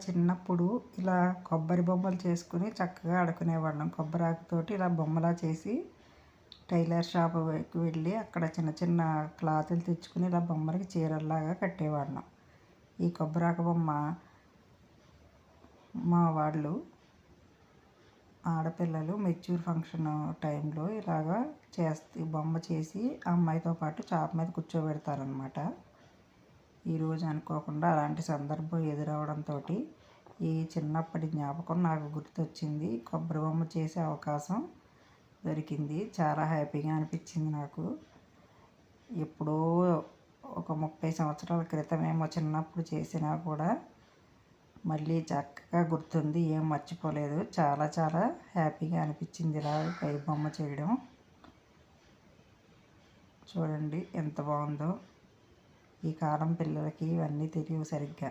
చిన్నప్పుడు ఇలా కొబ్బరి బొమ్మలు చేసుకుని చక్కగా ఆడుకునేవాళ్ళం. కొబ్బరి ఆకుతోటి ఇలా బొమ్మలా చేసి టైలర్ షాప్‌కి వెళ్ళి అక్కడ చిన్న చిన్న క్లాతులు తెచ్చుకుని ఇలా బొమ్మలకి చీరల్లాగా కట్టేవాళ్ళం. ఈ కొబ్బరాకు బొమ్మ మా వాళ్ళు ఆడపిల్లలు మెచ్యూర్ ఫంక్షన్ టైంలో ఇలాగా బొమ్మ చేసి ఆ అమ్మాయితో పాటు చాప మీద కూర్చోబెడతారనమాట. ఈరోజు అనుకోకుండా అలాంటి సందర్భం ఎదురవడంతో ఈ చిన్నప్పటి జ్ఞాపకం నాకు గుర్తొచ్చింది. కొబ్బరి బొమ్మ చేసే అవకాశం దొరికింది. చాలా హ్యాపీగా అనిపించింది నాకు. ఎప్పుడో ఒక 30 సంవత్సరాల క్రితమేమో చిన్నప్పుడు చేసినా కూడా మళ్ళీ చక్కగా గుర్తుంది. ఏం మర్చిపోలేదు. చాలా చాలా హ్యాపీగా అనిపించింది ఇలా కై బొమ్మ చేయడం. చూడండి ఎంత బాగుందో. ఈ కాలం పిల్లలకి ఇవన్నీ తెలియవు సరిగ్గా.